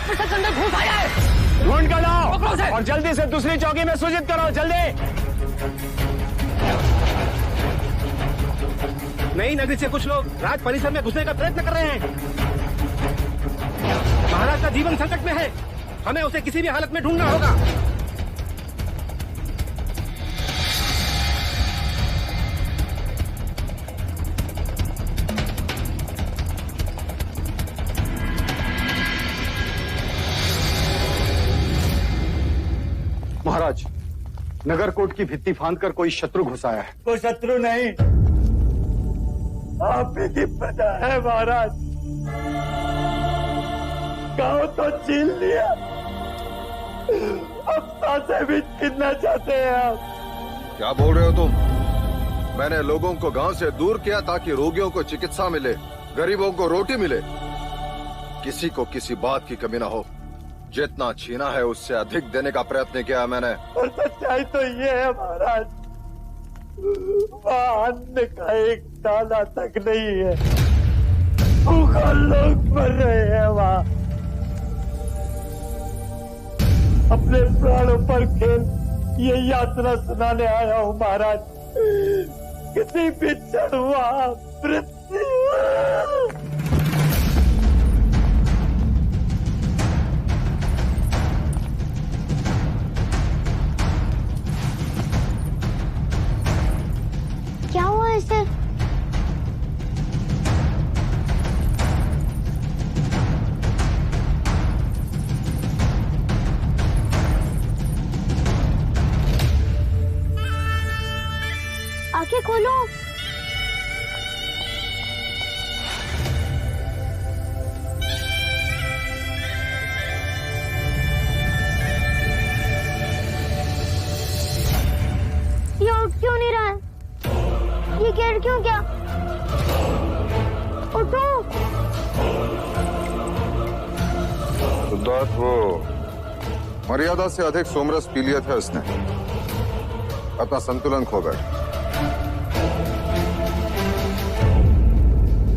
Officer के अंदर घुस आया है। ढूंढ कर लाओ और जल्दी से दूसरी चौकी में सूचित करो, जल्दी। नई नगरी से कुछ लोग राज परिसर में घुसने का प्रयत्न कर रहे हैं। महाराज का जीवन संकट में है, हमें उसे किसी भी हालत में ढूंढना होगा। महाराज, नगरकोट की भित्ति फांदकर कोई शत्रु घुस आया है। कोई शत्रु नहीं, आप ही की प्रजा है महाराज। गांव तो छीन लिया, अब सांसें भी छीनना चाहते हैं आप। क्या बोल रहे हो तुम? मैंने लोगों को गांव से दूर किया ताकि रोगियों को चिकित्सा मिले, गरीबों को रोटी मिले, किसी को किसी बात की कमी ना हो। जितना छीना है उससे अधिक देने का प्रयत्न किया मैंने। और सच्चाई तो ये है महाराज, वहाँ अन्न का एक दाना तक नहीं है, भूखा लोग मर रहे हैं वहाँ। अपने प्राणों पर खेल ये यात्रा सुनाने आया हूँ महाराज। किसी भी क्षण वहाँ मृत्यु। क्या हुआ इसे? आंखें खोलो। ये उठ क्यों नहीं रहा है? ये गिर क्यों गया? उठो। सिद्धार्थ, वो मर्यादा से अधिक सोमरस पी लिया था इसने, अपना संतुलन खो गया।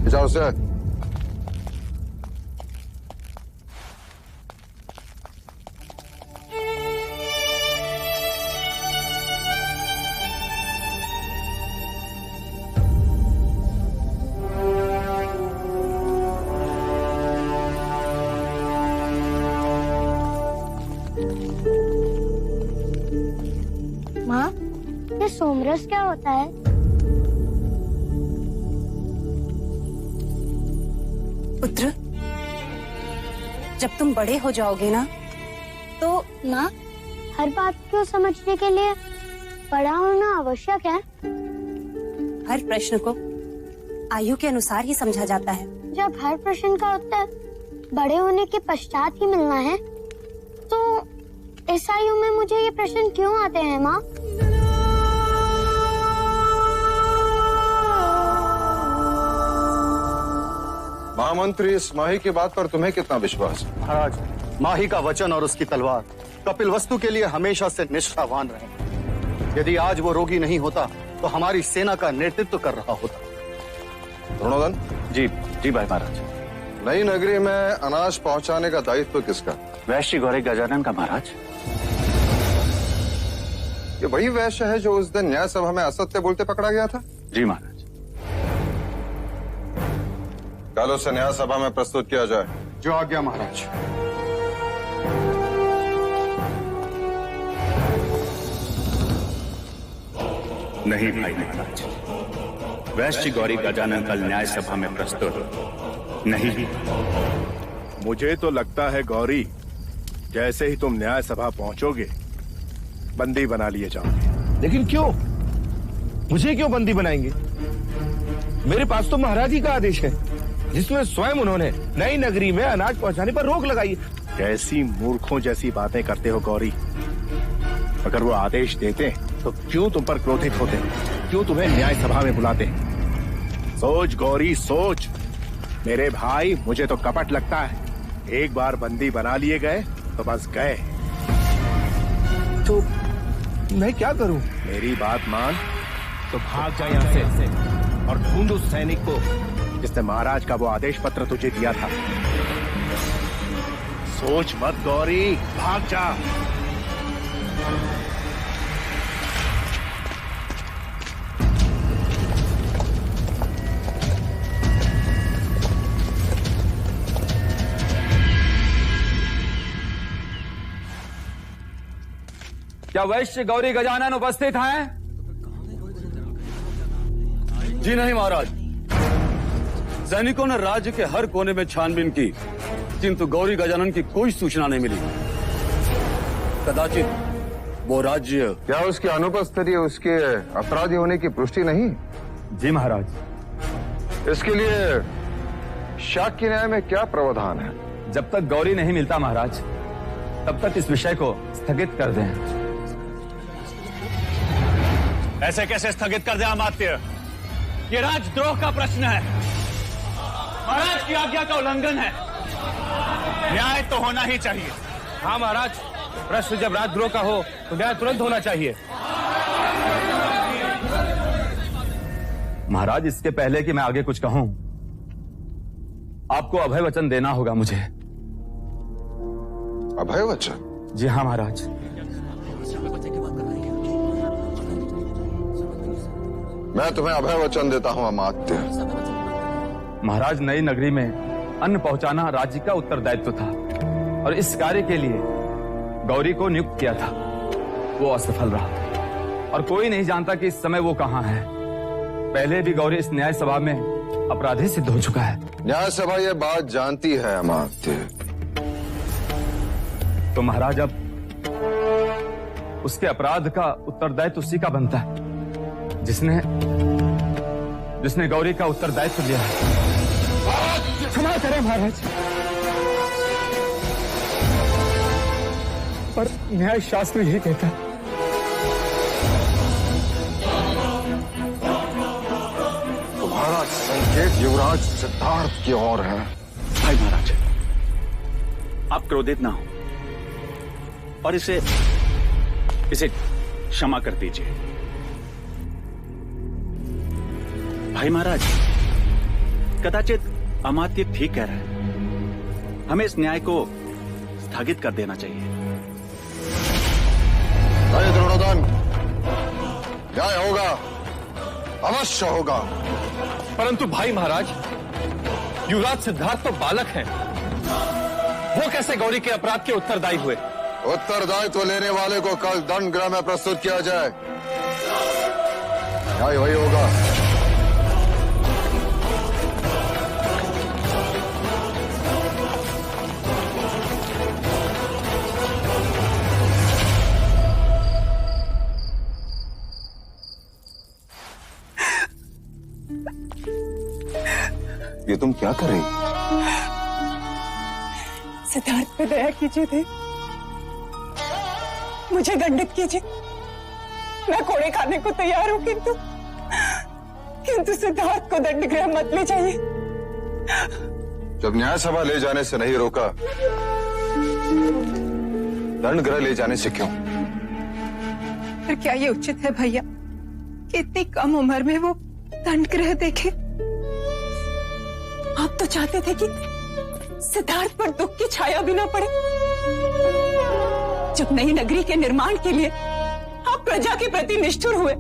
जाओ उसे। माँ, ये सोमरस क्या होता है? पुत्र, जब तुम बड़े हो जाओगे ना तो माँ, हर बात को समझने के लिए बड़ा होना आवश्यक है। हर प्रश्न को आयु के अनुसार ही समझा जाता है। जब हर प्रश्न का उत्तर बड़े होने के पश्चात ही मिलना है, तो इस आयु में मुझे ये प्रश्न क्यों आते हैं माँ? महामंत्री, इस माही की बात पर तुम्हें कितना विश्वास है? महाराज, माही का वचन और उसकी तलवार कपिलवस्तु के लिए हमेशा से निष्ठावान रहे। यदि आज वो रोगी नहीं होता तो हमारी सेना का नेतृत्व कर रहा होता। द्रोणोदन। जी जी भाई महाराज। नई नगरी में अनाज पहुंचाने का दायित्व किसका? वैश्य गौरी गजानन का महाराज। ये वही वैश्य है जो उस दिन न्याय सभा में असत्य बोलते पकड़ा गया था? जी महाराज। कल उसे न्याय सभा में प्रस्तुत किया जाए। जो आज्ञा महाराज। नहीं भाई महाराज, वैश्य गौरी गजानन कल न्याय सभा में प्रस्तुत नहीं। मुझे तो लगता है गौरी, जैसे ही तुम न्याय सभा पहुंचोगे बंदी बना लिए जाओगे। लेकिन क्यों? मुझे क्यों बंदी बनाएंगे? मेरे पास तो महाराज ही का आदेश है, जिसमें स्वयं उन्होंने नई नगरी में अनाज पहुंचाने पर रोक लगाई। कैसी मूर्खों जैसी बातें करते हो गौरी। अगर वो आदेश देते तो क्यों तुम पर क्रोधित होते, क्यों तुम्हें न्याय सभा में बुलाते? सोच गौरी सोच। मेरे भाई, मुझे तो कपट लगता है। एक बार बंदी बना लिए गए तो बस गए। तो मैं क्या करूं? मेरी बात मान तो भाग जा यहाँ से और ढूंढ उस सैनिक को जिसने महाराज का वो आदेश पत्र तुझे दिया था। सोच मत गौरी, भाग जा। क्या वैश्य गौरी गजानन उपस्थित हैं? जी नहीं महाराज। सैनिकों ने राज्य के हर कोने में छानबीन की, किंतु गौरी गजानन की कोई सूचना नहीं मिली। कदाचित वो राज्य। क्या उसकी अनुपस्थिति उसके अपराधी होने की पुष्टि नहीं? जी महाराज। इसके लिए शाक्य न्याय में क्या प्रावधान है? जब तक गौरी नहीं मिलता महाराज, तब तक इस विषय को स्थगित कर दें। ऐसे कैसे स्थगित कर दे अमात्य? ये राजद्रोह का प्रश्न है, महाराज की आज्ञा का उल्लंघन है। न्याय तो होना ही चाहिए। हाँ महाराज, प्रश्न जब राजद्रोह का हो तो न्याय तुरंत होना चाहिए। महाराज, इसके पहले कि मैं आगे कुछ कहूं, आपको अभय वचन देना होगा मुझे। अभय वचन? जी हाँ महाराज। मैं तुम्हें अभय वचन देता हूं अमात्य। महाराज, नई नगरी में अन्न पहुंचाना राज्य का उत्तरदायित्व था और इस कार्य के लिए गौरी को नियुक्त किया था। वो असफल रहा और कोई नहीं जानता कि इस समय वो कहां है। पहले भी गौरी इस न्याय सभा में अपराधी सिद्ध हो चुका है। न्याय सभा ये बात जानती है अमात्य। तो महाराज, अब उसके अपराध का उत्तरदायित्व उसी का बनता है जिसने गौरी का उत्तरदायित्व लिया है। क्षमा करें महाराज, पर न्याय शास्त्र यही कहता है। तुम्हारा संकेत युवराज सिद्धार्थ की ओर है। भाई महाराज, आप क्रोधित ना हो और इसे क्षमा कर दीजिए। भाई महाराज, कदाचित अमात्य ठीक कह रहा है। हमें इस न्याय को स्थगित कर देना चाहिए। नहीं द्रोणोदन, न्याय होगा, अवश्य होगा। परंतु भाई महाराज, युवराज सिद्धार्थ तो बालक हैं। वो कैसे गौरी के अपराध के उत्तरदायी हुए? उत्तरदायित्व लेने वाले को कल दंड गृह में प्रस्तुत किया जाए। न्याय वही होगा। ये तुम क्या कर रही? सिद्धार्थ पे दया कीजिए देव, मुझे दंडित कीजिए। मैं कोड़े खाने को तैयार हूं, किंतु सिद्धार्थ को दंड गृह मत ले जाइए। जब न्याय सभा ले जाने से नहीं रोका, दंड गृह ले जाने से क्यों? फिर क्या ये उचित है भैया कि इतनी कम उम्र में वो दंड गृह देखे? आप तो चाहते थे कि सिद्धार्थ पर दुख की छाया भी ना पड़े। जब नई नगरी के निर्माण के लिए आप प्रजा के प्रति निष्ठुर हुए,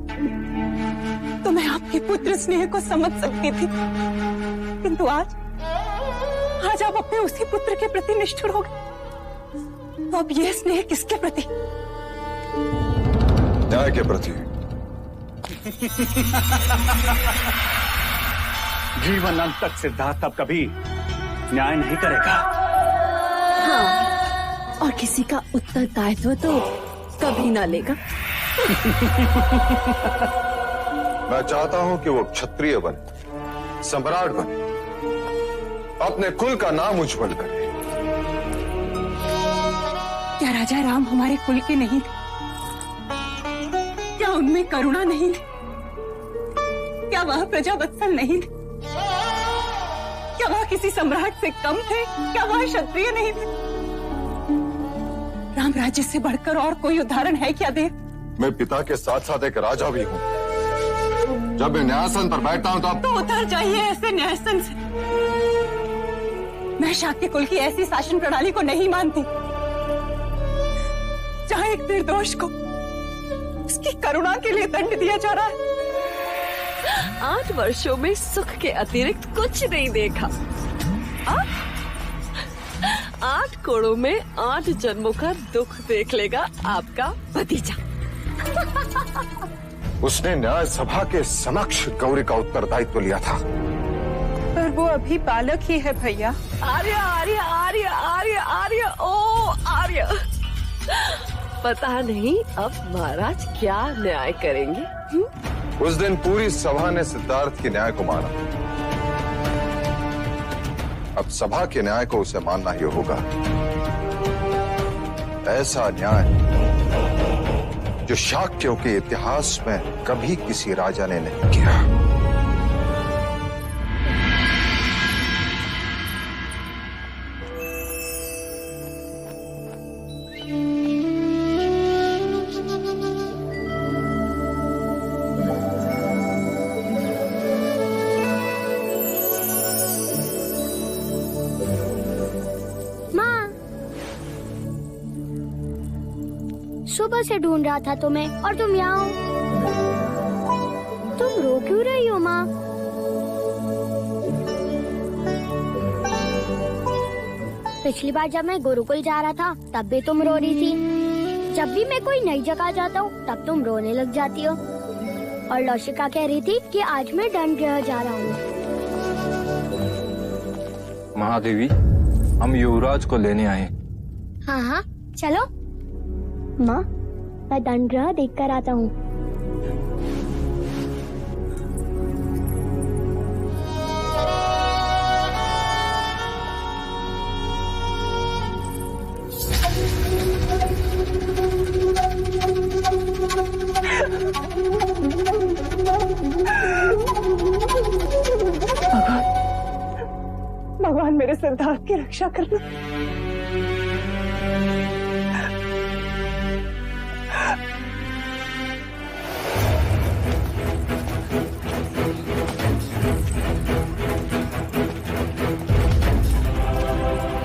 तो मैं आपके पुत्र स्नेह को समझ सकती थी, किंतु आज आप अपने उसी पुत्र के प्रति निष्ठुर हो गए। तो अब यह स्नेह किसके प्रति? न्याय के प्रति। जीवन अंत तक सिद्धार्थ अब कभी न्याय नहीं करेगा। हाँ, और किसी का उत्तरदायित्व तो कभी ना लेगा। मैं चाहता हूं कि वो क्षत्रिय बने, सम्राट बने, अपने कुल का नाम उज्जवल करे। क्या राजा राम हमारे कुल के नहीं थे? क्या उनमें करुणा नहीं थी? क्या वह प्रजा वत्सल नहीं थे? क्या वह किसी सम्राट से कम थे? क्या वह क्षत्रिय नहीं थे? राम राज्य से बढ़कर और कोई उदाहरण है क्या देव? मैं पिता के साथ साथ एक राजा भी हूं। जब मैं न्यायासन पर बैठता हूं तो उतर जाइए ऐसे न्यायासन से। मैं मैं शाक्य कुल की ऐसी शासन प्रणाली को नहीं मानती जहां एक निर्दोष को उसकी करुणा के लिए दंड दिया जा रहा है। 8 वर्षों में सुख के अतिरिक्त कुछ नहीं देखा। 8 कोड़ों में 8 जन्मों का दुख देख लेगा आपका भतीजा। उसने न्याय सभा के समक्ष गौरी का उत्तरदायित्व लिया था। पर वो अभी बालक ही है भैया। आर्य आर्य आर्य आर्य आर्य ओ आर्य, पता नहीं अब महाराज क्या न्याय करेंगे। उस दिन पूरी सभा ने सिद्धार्थ के न्याय को माना। अब सभा के न्याय को उसे मानना ही होगा। ऐसा न्याय जो शाक्यों के इतिहास में कभी किसी राजा ने नहीं किया। सुबह से ढूंढ रहा था तुम्हें और तुम यहाँ हो। तुम रो क्यों रही हो माँ? पिछली बार जब मैं गुरुकुल जा रहा था तब भी तुम रो रही थी। जब भी मैं कोई नई जगह जाता हूँ तब तुम रोने लग जाती हो। और लौशिका कह रही थी कि आज मैं दंडगृह जा रहा हूँ। महादेवी, हम युवराज को लेने आए। हाँ हाँ चलो। माँ मैं दंडगृह देख कर आता हूँ। भगवान मेरे सिद्धार्थ की रक्षा करना।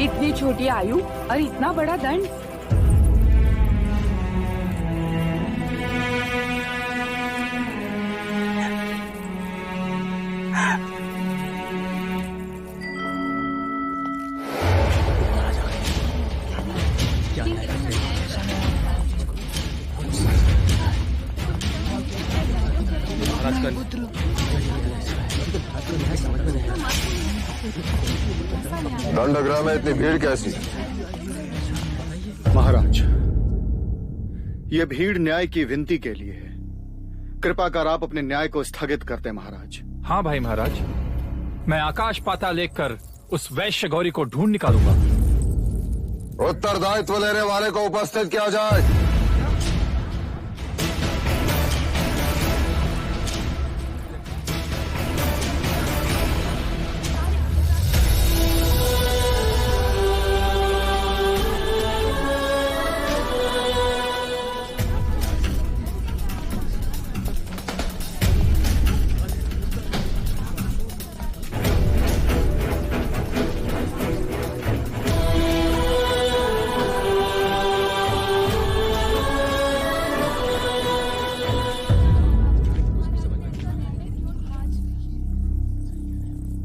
इतनी छोटी आयु और इतना बड़ा दंड। दंडगृह में इतनी भीड़ कैसी? महाराज, ये भीड़ न्याय की विनती के लिए है। कृपा कर आप अपने न्याय को स्थगित करते महाराज। हाँ भाई महाराज, मैं आकाश पाताल लेकर उस वैश्य गौरी को ढूंढ निकालूंगा। उत्तरदायित्व लेने वाले को उपस्थित किया जाए।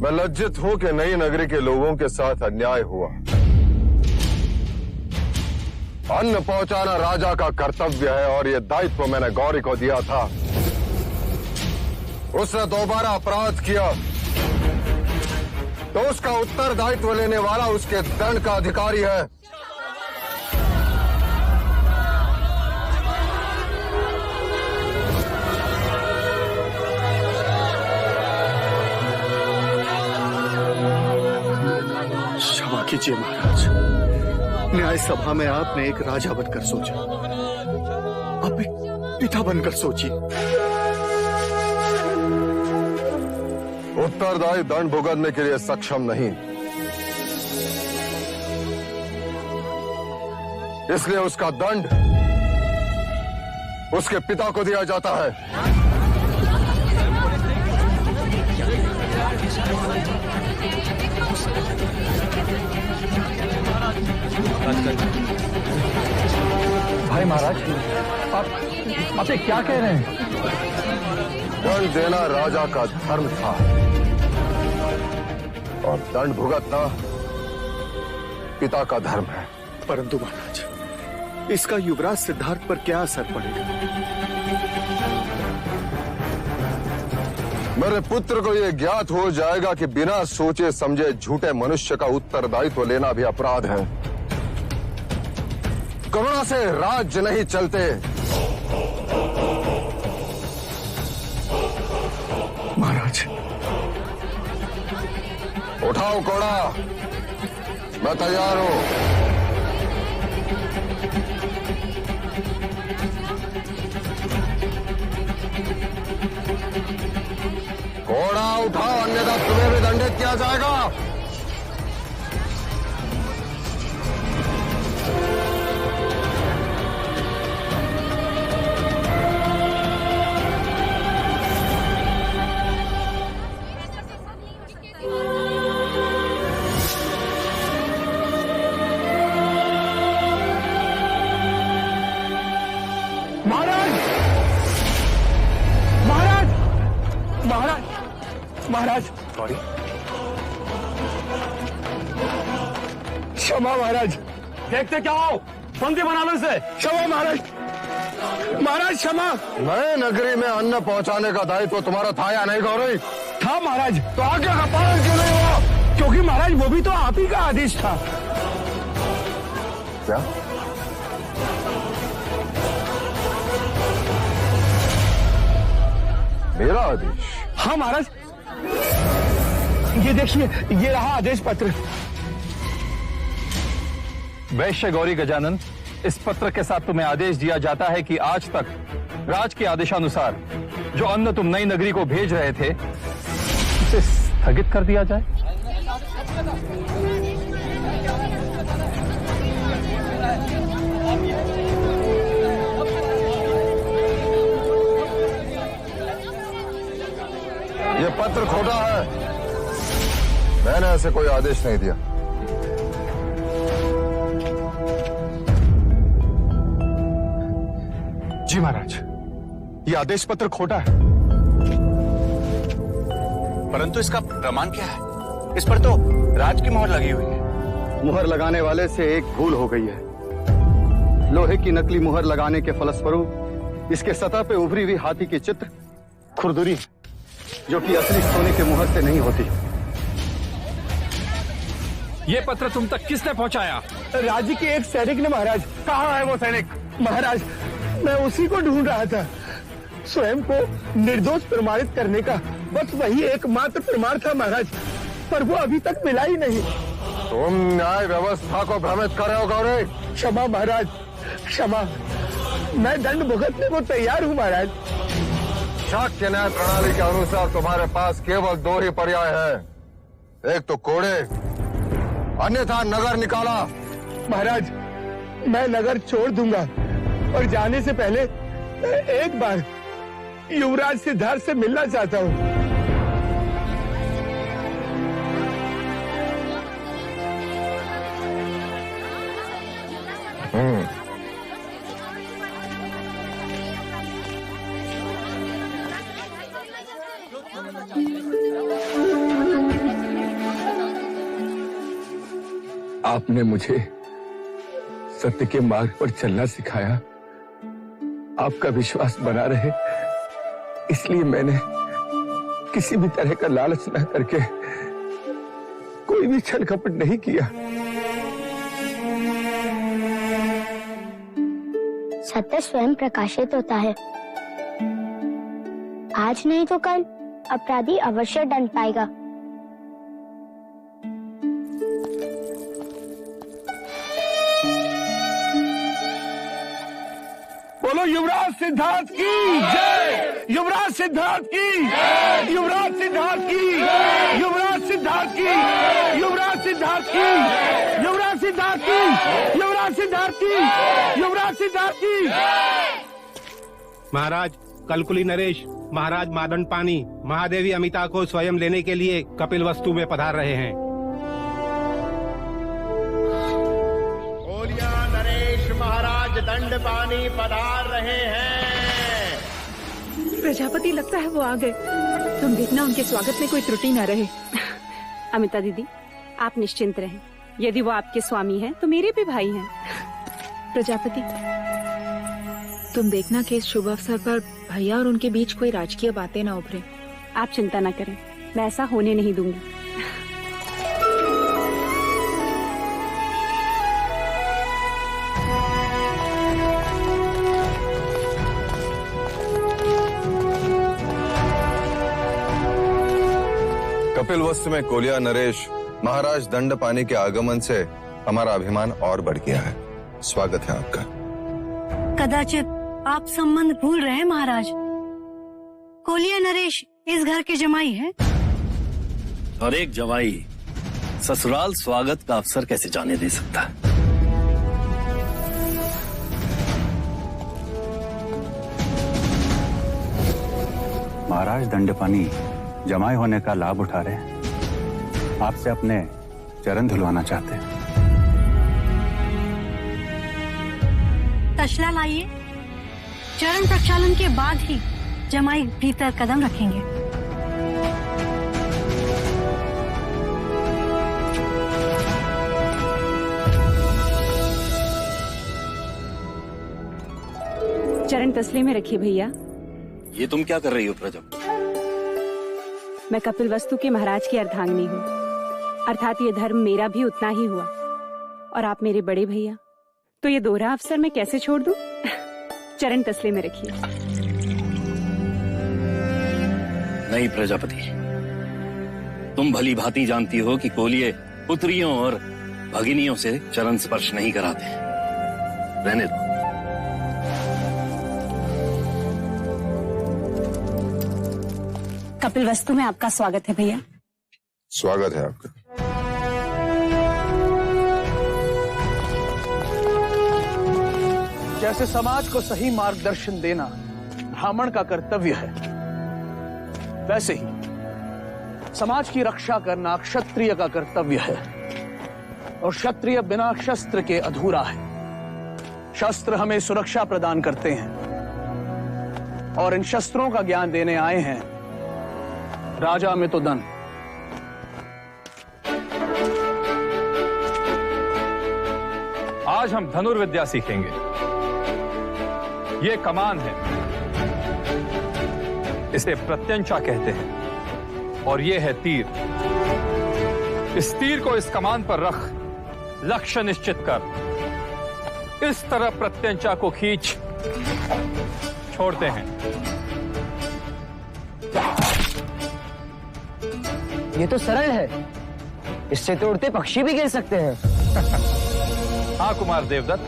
मैं लज्जित हूं कि नई नगरी के लोगों के साथ अन्याय हुआ। अन्न पहुंचाना राजा का कर्तव्य है और ये दायित्व मैंने गौरी को दिया था। उसने दोबारा अपराध किया तो उसका उत्तरदायित्व लेने वाला उसके दंड का अधिकारी है। क्षमा कीजिए महाराज, न्याय सभा में आपने एक राजा बनकर सोचा, अब एक पिता बनकर सोचिए। उत्तरदायी दंड भुगतने के लिए सक्षम नहीं, इसलिए उसका दंड उसके पिता को दिया जाता है। भाई महाराज, आप ये क्या कह रहे हैं? दंड देना राजा का धर्म था और दंड भुगतना पिता का धर्म है। परंतु महाराज, इसका युवराज सिद्धार्थ पर क्या असर पड़ेगा? मेरे पुत्र को यह ज्ञात हो जाएगा कि बिना सोचे समझे झूठे मनुष्य का उत्तरदायित्व लेना भी अपराध है। करुणा से राज्य नहीं चलते। महाराज, उठाओ कोड़ा, मैं तैयार हूं। घोड़ा उठाओ, अन्यथा तुम्हें भी दंडित किया जाएगा। महाराज, गौरी, क्षमा महाराज। देखते क्या हो, बंदी बना लो इसे। क्षमा महाराज, महाराज क्षमा। नए नगरी में अन्न पहुंचाने का दायित्व तुम्हारा था या नहीं गौरी? था महाराज। तो आज्ञा का पालन क्यों नहीं हुआ? क्योंकि महाराज वो भी तो आप ही का आदेश था। क्या? मेरा आदेश? हाँ महाराज, ये देखिए, ये रहा आदेश पत्र। वैश्य गौरी गजानन, इस पत्र के साथ तुम्हें आदेश दिया जाता है कि आज तक राज के आदेशानुसार जो अन्न तुम नई नगरी को भेज रहे थे उसे स्थगित कर दिया जाए। ये पत्र खोटा है। मैंने ऐसे कोई आदेश नहीं दिया। जी महाराज, ये आदेश पत्र खोटा है। परंतु इसका प्रमाण क्या है? इस पर तो राज की मोहर लगी हुई है। मुहर लगाने वाले से एक भूल हो गई है। लोहे की नकली मुहर लगाने के फलस्वरूप इसके सतह पे उभरी हुई हाथी की चित्र खुरदुरी, जो कि असली सोने के मुहर से नहीं होती। ये पत्र तुम तक किसने पहुंचाया? राज्य के एक सैनिक ने महाराज। कहाँ है वो सैनिक? महाराज, मैं उसी को ढूंढ रहा था। स्वयं को निर्दोष प्रमाणित करने का बस वही एकमात्र प्रमाण था महाराज, पर वो अभी तक मिला ही नहीं। तुम न्याय व्यवस्था को भ्रमित कर रहे हो गौरी। क्षमा महाराज, क्षमा। मैं दंड भुगतने को तैयार हूँ महाराज। शाक्य न्याय प्रणाली के अनुसार तुम्हारे पास केवल दो ही पर्याय है, एक तो कोड़े, अन्यथा नगर निकाला। महाराज, मैं नगर छोड़ दूंगा और जाने से पहले एक बार युवराज सिद्धार्थ से मिलना चाहता हूँ। आपने मुझे सत्य के मार्ग पर चलना सिखाया। आपका विश्वास बना रहे, इसलिए मैंने किसी भी तरह का लालच न करके कोई भी छल कपट नहीं किया। सत्य स्वयं प्रकाशित होता है। आज नहीं तो कल अपराधी अवश्य दंड पाएगा। बोलो युवराज सिद्धार्थ की जय, युवराज सिद्धार्थ की, युवराज सिद्धार्थ की, युवराज सिद्धार्थ की, युवराज सिद्धार्थ की, युवराज सिद्धार्थ की, युवराज सिद्धार्थ की, युवराज सिद्धार्थ की। महाराज, कलकुली नरेश, महाराज मादन पानी, महादेवी अमिता को स्वयं लेने के लिए कपिल वस्तु में पधार रहे हैं। कोलिया नरेश महाराज दंड पानी पधार रहे हैं। प्रजापति, लगता है वो आ गए। तुम देखना उनके स्वागत में कोई त्रुटि न रहे। अमिता दीदी, आप निश्चिंत रहें। यदि वो आपके स्वामी हैं, तो मेरे भी भाई हैं। प्रजापति, तुम देखना कि इस शुभ अवसर पर भैया और उनके बीच कोई राजकीय बातें न उभरे। आप चिंता न करें, मैं ऐसा होने नहीं दूंगी। कपिल वस्तु में कोलिया नरेश महाराज दंड पानी के आगमन से हमारा अभिमान और बढ़ गया है। स्वागत है आपका। कदाचित आप संबंध भूल रहे हैं महाराज। कोलिया नरेश इस घर के जमाई हैं। और एक जमाई ससुराल स्वागत का अवसर कैसे जाने दे सकता है? महाराज दंडपानी जमाई होने का लाभ उठा रहे हैं। आपसे अपने चरण धुलवाना चाहते हैं। तशला लाइए। चरण प्रक्षालन के बाद ही जमाई भीतर कदम रखेंगे। चरण तसले में रखिए भैया। ये तुम क्या कर रही हो प्रजा? मैं कपिल वस्तु के महाराज की अर्धांगिनी हूँ, अर्थात ये धर्म मेरा भी उतना ही हुआ। और आप मेरे बड़े भैया, तो ये दोहरा अवसर मैं कैसे छोड़ दूं? चरण तसले में रखिए। नहीं प्रजापति, तुम भली भांति जानती हो कि कोलिये पुत्रियों और भगिनियों से चरण स्पर्श नहीं कराते। रहने दो। कपिल वस्तु में आपका स्वागत है भैया। स्वागत है आपका। जैसे समाज को सही मार्गदर्शन देना ब्राह्मण का कर्तव्य है, वैसे ही समाज की रक्षा करना क्षत्रिय का कर्तव्य है। और क्षत्रिय बिना शस्त्र के अधूरा है। शस्त्र हमें सुरक्षा प्रदान करते हैं और इन शस्त्रों का ज्ञान देने आए हैं राजा मितुदन। आज हम धनुर्विद्या सीखेंगे। ये कमान है, इसे प्रत्यंचा कहते हैं। और ये है तीर। इस तीर को इस कमान पर रख लक्ष्य निश्चित कर इस तरह प्रत्यंचा को खींच छोड़ते हैं। ये तो सरल है, इससे तो उड़ते पक्षी भी गिर सकते हैं। हाँ कुमार देवदत्त,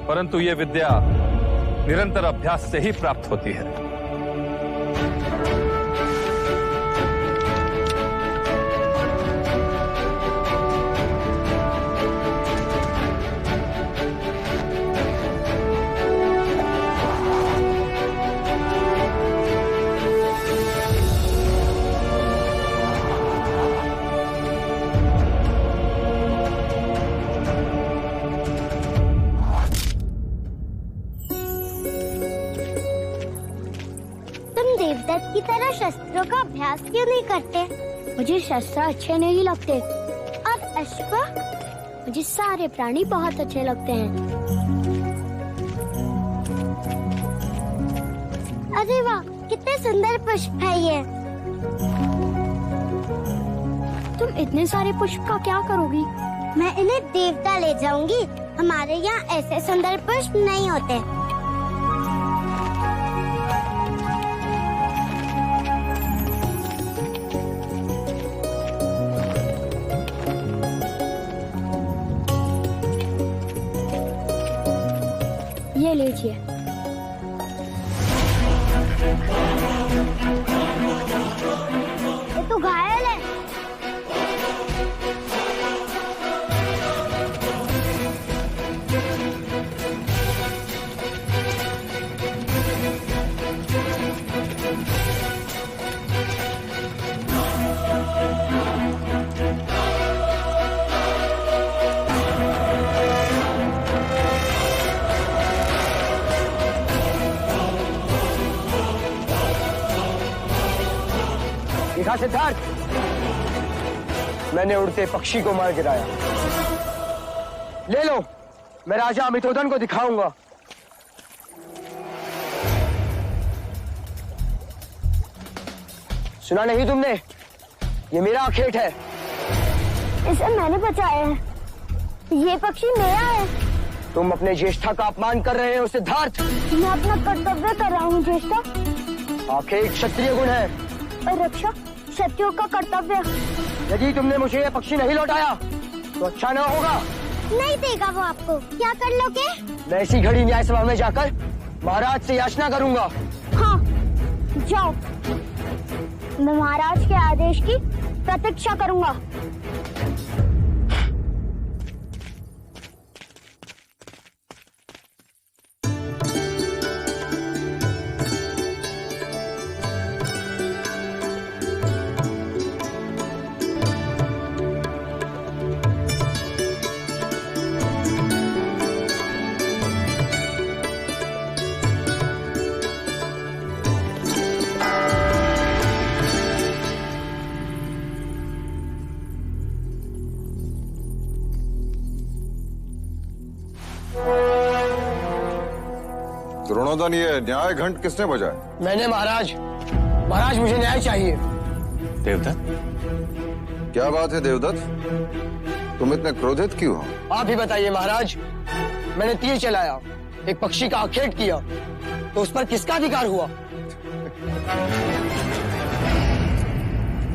परंतु ये विद्या निरंतर अभ्यास से ही प्राप्त होती है। देवदत्त की तरह शस्त्रों का अभ्यास क्यों नहीं करते? मुझे शस्त्र अच्छे नहीं लगते। और अश्व? मुझे सारे प्राणी बहुत अच्छे लगते हैं। अरे वाह, कितने सुंदर पुष्प है ये। तुम इतने सारे पुष्प का क्या करोगी? मैं इन्हें देवता ले जाऊंगी। हमारे यहाँ ऐसे सुंदर पुष्प नहीं होते। ये लीजिए। ये तो घायल है। दिखा सिद्धार्थ, मैंने उड़ते पक्षी को मार गिराया। ले लो, मैं राजा अमितोदन को दिखाऊंगा। सुना नहीं तुमने? ये मेरा आखेट है। इसे मैंने बचाया है, ये पक्षी मेरा है। तुम अपने ज्येष्ठा का अपमान कर रहे हो सिद्धार्थ। मैं अपना कर्तव्य कर रहा हूँ ज्येष्ठा। आखेट क्षत्रिय गुण है और रक्षा क्षत्रियों का कर्तव्य। यदि तुमने मुझे ये पक्षी नहीं लौटाया तो अच्छा न होगा। नहीं देगा वो आपको, क्या कर लोगे? मैं इसी घड़ी न्याय सभा में जाकर महाराज से याचना करूंगा। हाँ जाओ, मैं महाराज के आदेश की प्रतीक्षा करूंगा। द्रोणोदन, ये न्याय घंट किसने बजाया? मैंने महाराज। महाराज मुझे न्याय चाहिए। देवदत्त, क्या बात है देवदत्त, तुम इतने क्रोधित क्यों हो? आप ही बताइए महाराज। मैंने तीर चलाया, एक पक्षी का आखेट किया, तो उस पर किसका अधिकार हुआ?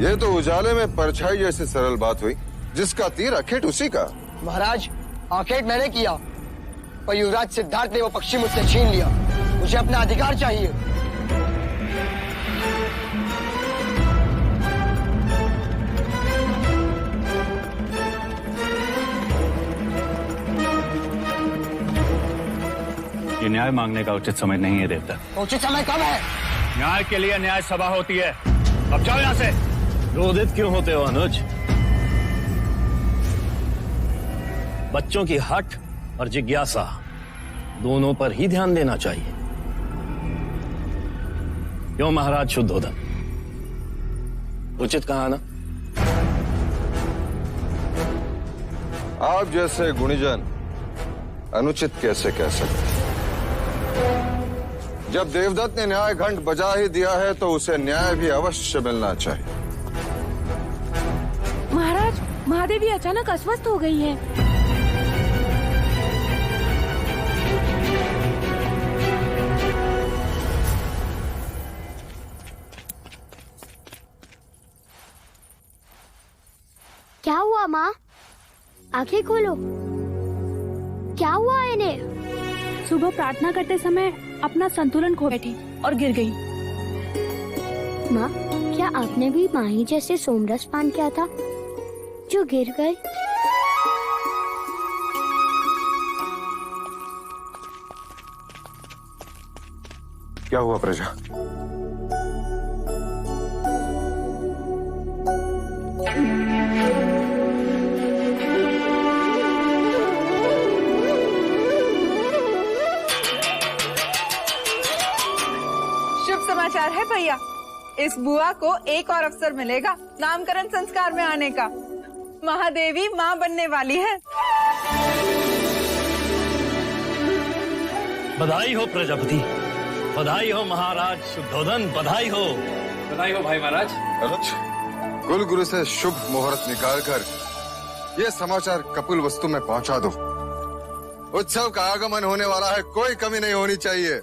ये तो उजाले में परछाई जैसी सरल बात हुई। जिसका तीर आखेट उसी का। महाराज, आखेट मैंने किया, पर युवराज सिद्धार्थ ने वो पक्षी मुझसे छीन लिया। मुझे अपना अधिकार चाहिए। ये न्याय मांगने का उचित समय नहीं है देवता। उचित समय कब है? न्याय के लिए न्याय सभा होती है। अब जाओ यहाँ से। क्रोधित क्यों होते हो अनुज? बच्चों की हठ और जिज्ञासा दोनों पर ही ध्यान देना चाहिए। क्यों महाराज शुद्धोदन, उचित कहा ना? आप जैसे गुणीजन अनुचित कैसे कह सकते? जब देवदत्त ने न्याय घंट बजा ही दिया है तो उसे न्याय भी अवश्य मिलना चाहिए। महाराज, महादेवी अचानक अस्वस्थ हो गई है। क्या हुआ माँ? आंखें खोलो, क्या हुआ इन्हें? सुबह प्रार्थना करते समय अपना संतुलन खो बैठी और गिर गई। माँ, क्या आपने भी माही जैसे सोमरस पान किया था जो गिर गए? क्या हुआ प्रजा? समाचार है भैया, इस बुआ को एक और अवसर मिलेगा नामकरण संस्कार में आने का। महादेवी माँ बनने वाली है। बधाई हो प्रजापति, बधाई हो महाराज शुद्धोदन, बधाई हो। बधाई हो भाई महाराज। अनुज, कुल गुरु से शुभ मुहूर्त निकालकर ये समाचार कपिल वस्तु में पहुंचा दो। उत्सव का आगमन होने वाला है, कोई कमी नहीं होनी चाहिए।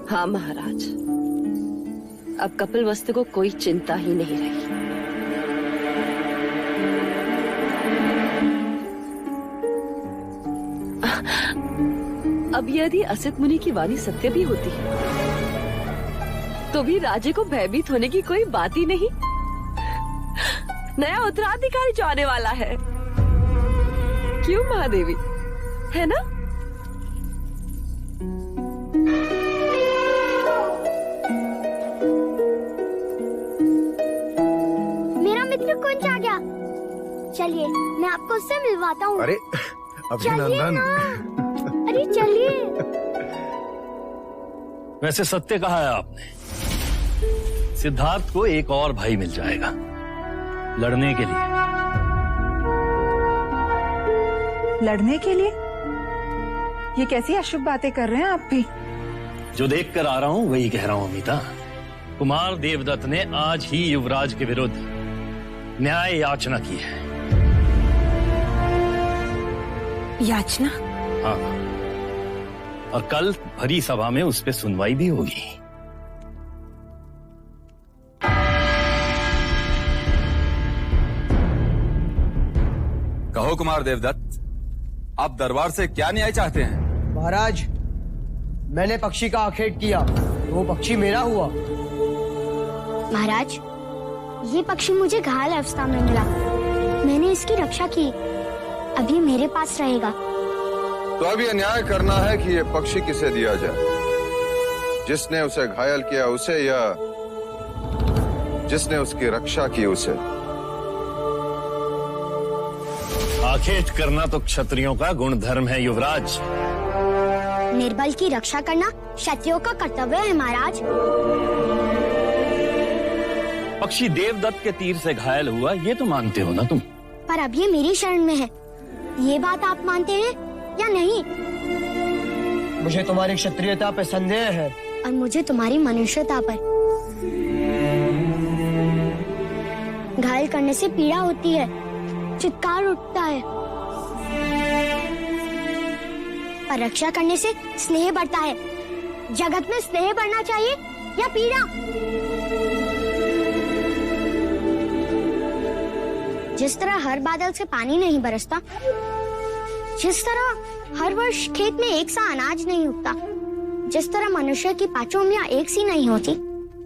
हाँ महाराज, अब कपिल वस्तु को कोई चिंता ही नहीं रही। अब यदि असित मुनि की वाणी सत्य भी होती तो भी राजे को भयभीत होने की कोई बात ही नहीं। नया उत्तराधिकारी जो आने वाला है, क्यों महादेवी, है ना? मेरा मित्र कुंज आ गया, चलिए मैं आपको उससे मिलवाता हूँ। अरे अभिनंदन। अरे चलिए। वैसे सत्य कहा है आपने, सिद्धार्थ को एक और भाई मिल जाएगा लड़ने के लिए। लड़ने के लिए? ये कैसी अशुभ बातें कर रहे हैं आप भी? जो देख कर आ रहा हूं वही कह रहा हूं अमिता। कुमार देवदत्त ने आज ही युवराज के विरुद्ध न्याय याचना की है। याचना? हाँ, और कल भरी सभा में उस पर सुनवाई भी होगी। कहो कुमार देवदत्त, आप दरबार से क्या न्याय चाहते हैं? महाराज, मैंने पक्षी का आखेट किया, वो पक्षी मेरा हुआ। महाराज, ये पक्षी मुझे घायल अवस्था में मिला, मैंने इसकी रक्षा की, अभी मेरे पास रहेगा। तो अब यह न्याय करना है कि ये पक्षी किसे दिया जाए, जिसने उसे घायल किया उसे या जिसने उसकी रक्षा की उसे। आखेट करना तो क्षत्रियों का गुण धर्म है युवराज। निर्बल की रक्षा करना क्षत्रियों का कर्तव्य है महाराज। पक्षी देवदत्त के तीर से घायल हुआ ये तो मानते हो ना तुम? पर अब ये मेरी शरण में है, ये बात आप मानते हैं या नहीं? मुझे तुम्हारी क्षत्रियता पे संदेह है। और मुझे तुम्हारी मनुष्यता पर। घायल करने से पीड़ा होती है, चित्कार उठता है, पर रक्षा करने से स्नेह बढ़ता है। जगत में स्नेह बढ़ना चाहिए या पीड़ा? जिस तरह हर बादल से पानी नहीं बरसता, जिस तरह हर वर्ष खेत में एक सा अनाज नहीं उगता, जिस तरह मनुष्य की पांचों उंगलियां एक सी नहीं होती,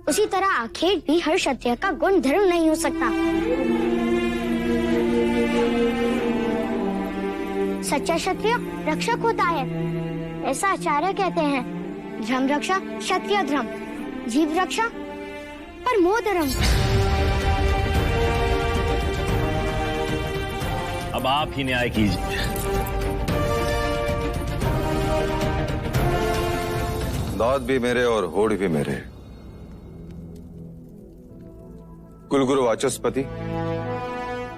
उसी तरह आखेट भी हर क्षत्रिय का गुण धर्म नहीं हो सकता। सच्चा क्षत्रिय रक्षक होता है, ऐसा आचार्य कहते हैं। धर्म रक्षा क्षत्रिय धर्म, जीव रक्षा परमो धर्म। अब आप ही न्याय कीजिए। दांत भी मेरे और होड़ भी मेरे। कुलगुरु वाचस्पति,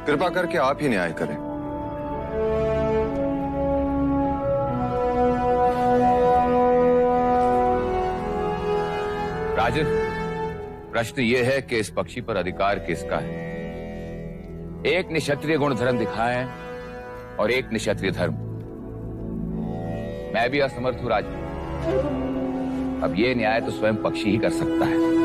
कृपा करके आप ही न्याय करें। राजन, प्रश्न ये है कि इस पक्षी पर अधिकार किसका है? एक ने क्षत्रिय गुण धर्म दिखाए और एक ने क्षत्रिय धर्म। मैं भी असमर्थ हूं राजन। अब ये न्याय तो स्वयं पक्षी ही कर सकता है।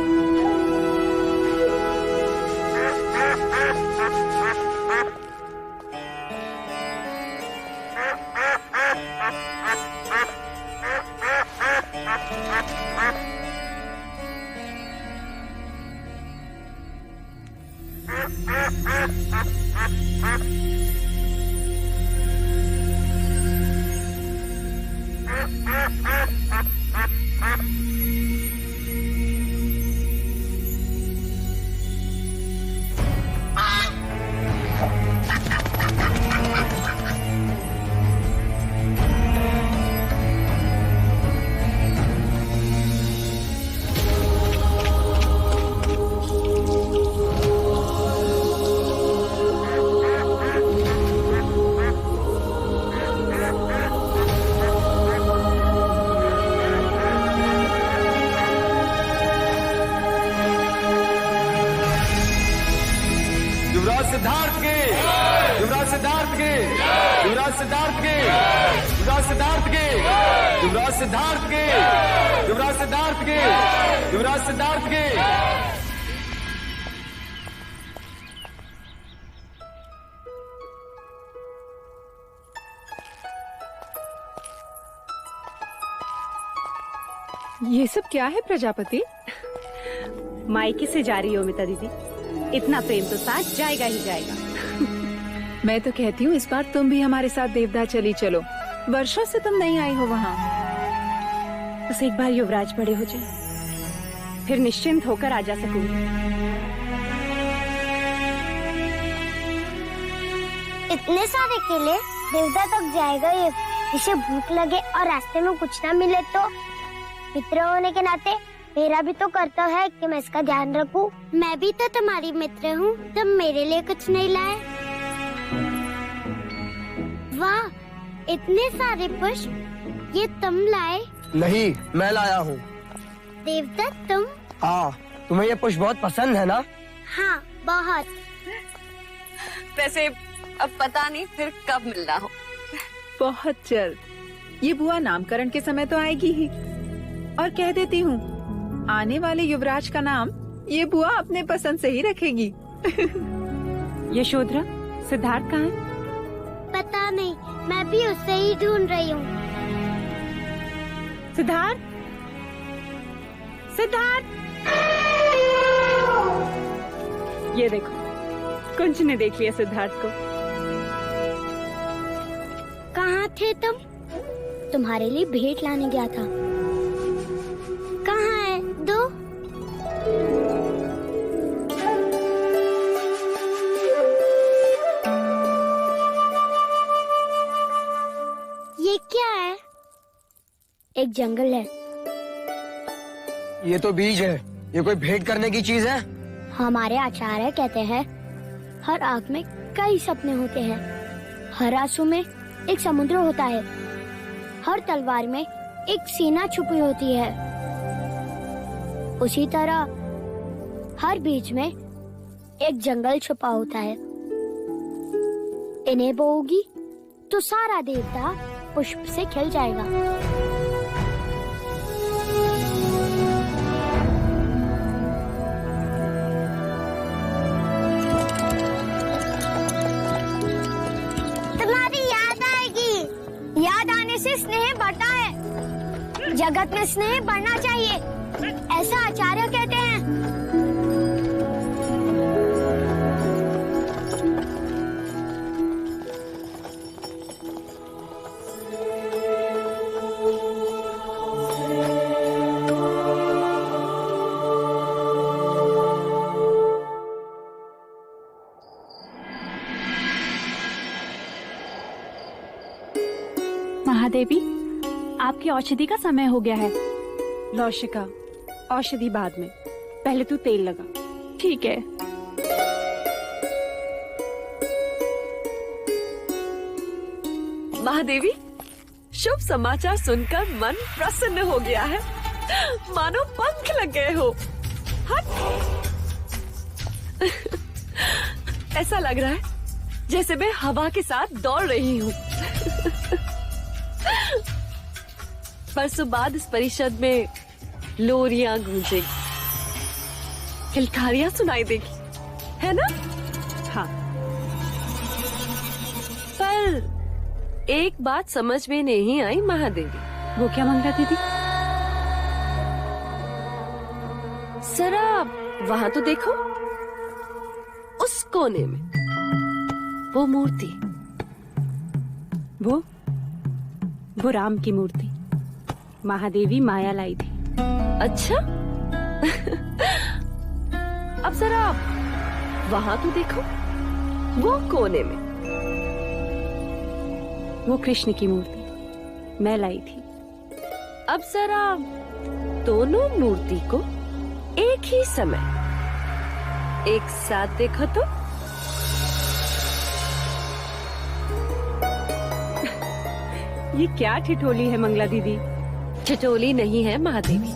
युवराज सिद्धार्थ के, युवराज सिद्धार्थ के, युवराज सिद्धार्थ के, युवराज सिद्धार्थ के, युवराज सिद्धार्थ के, युवराज सिद्धार्थ के, युवराज सिद्धार्थ के। ये सब क्या है प्रजापति? मायके से जा रही हो अमिता दीदी, इतना प्रेम तो साथ जाएगा ही जाएगा। मैं तो कहती हूँ इस बार तुम भी हमारे साथ देवदा चली चलो, वर्षों से तुम नहीं आई हो वहाँ। बस एक बार युवराज बड़े हो जाए, फिर निश्चिंत होकर आ जा सकूंगी। इतने सारे केले देवदा तक जाएगा ये? इसे भूख लगे और रास्ते में कुछ ना मिले तो? मित्र होने के नाते मेरा भी तो कर्तव्य है कि मैं इसका ध्यान रखूं। मैं भी तो तुम्हारी मित्र हूँ, तुम मेरे लिए कुछ नहीं लाए? वाह, इतने सारे पुष्प, ये तुम लाए? नहीं, मैं लाया हूँ। देवदत्त तुम? हाँ, तुम्हें ये पुष्प बहुत पसंद है ना? हाँ, बहुत। वैसे अब पता नहीं फिर कब मिलना हो। बहुत जल्द। ये बुआ नामकरण के समय तो आएगी ही। और कह देती हूँ, आने वाले युवराज का नाम ये बुआ अपने पसंद से ही रखेगी। यशोधरा, सिद्धार्थ कहाँ है? पता नहीं, मैं भी उससे ही ढूंढ रही हूँ। सिद्धार्थ, सिद्धार्थ! ये देखो, कुंज ने देख लिया सिद्धार्थ को। कहाँ थे तुम? तुम्हारे लिए भेंट लाने गया था। कहाँ है? दो। ये क्या है? एक जंगल है। ये तो बीज है। ये कोई भेंट करने की चीज है? हमारे आचार्य कहते हैं हर आँख में कई सपने होते हैं। हर आंसू में एक समुद्र होता है। हर तलवार में एक सीना छुपी होती है। उसी तरह हर बीज में एक जंगल छुपा होता है। इन्हें बोओगी तो सारा देवता पुष्प से खिल जाएगा। तुम्हारी याद आएगी। याद आने से स्नेह बढ़ता है। जगत में स्नेह बढ़ना चाहिए, ऐसा आचार्य कहते हैं। महादेवी, आपकी औषधि का समय हो गया है। लौशिका, औषधि बाद में, पहले तू तेल लगा। ठीक है। महादेवी, शुभ समाचार सुनकर मन प्रसन्न हो गया है। मानो पंख लग गए हो। हट। ऐसा लग रहा है जैसे मैं हवा के साथ दौड़ रही हूँ। परसों बाद इस परिषद में लोरियां गूंजेगी, किलकारियां सुनाई देगी, है ना? हाँ। पर एक बात समझ में नहीं आई महादेवी। वो क्या मंगला दीदी? जरा वहां तो देखो, उस कोने में वो मूर्ति। वो राम की मूर्ति महादेवी माया लाई थी। अच्छा। अब जरा वहां तो देखो, वो कोने में वो कृष्ण की मूर्ति मैं लाई थी। अब जरा दोनों मूर्ति को एक ही समय एक साथ देखो तो। ये क्या ठिठोली है मंगला दीदी? ठिठोली नहीं है महादेवी,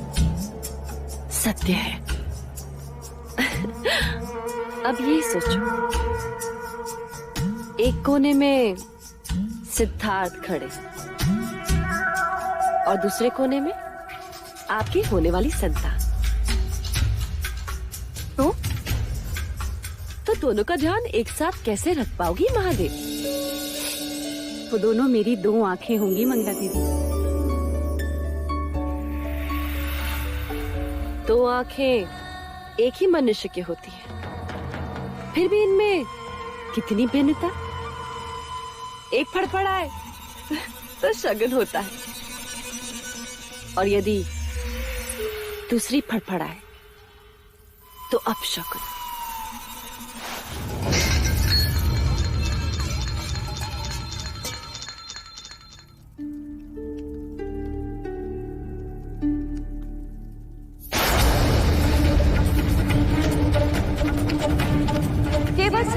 सत्य है। अब ये सोचो, एक कोने में सिद्धार्थ खड़े और दूसरे कोने में आपकी होने वाली संतान। तो दोनों का ध्यान एक साथ कैसे रख पाओगी महादेवी? वो दोनों मेरी दो आंखें होंगी मंगला दीदी। दो आंखें एक ही मनुष्य की होती है, फिर भी इनमें कितनी भिन्नता। एक फड़फड़ाए तो शगुन होता है, और यदि दूसरी फड़फड़ाए तो अपशकुन।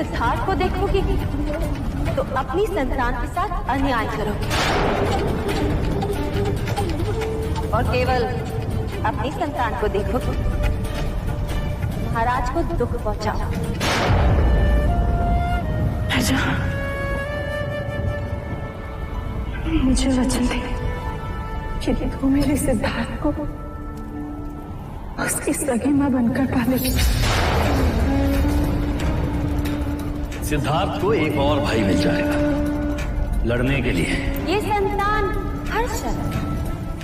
सिद्धार्थ को देखोगे तो अपनी संतान के साथ अन्याय करोगे, और केवल अपनी संतान को देखोगे महाराज को दुख पहुंचाओ। मुझे वचन दे कि तू मेरे सिद्धार्थ को उसकी सगी मां बनकर पालेगी। सिद्धार्थ को एक और भाई मिल जाएगा लड़ने के लिए। ये संतान हर शब्द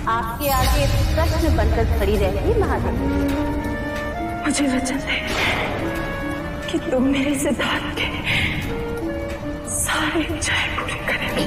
आपके आगे प्रश्न बनकर खड़ी रहेगी महादेव। मुझे वचन दे कि तुम मेरे सिद्धार्थ के सारे इच्छाएं पूरी करेंगी।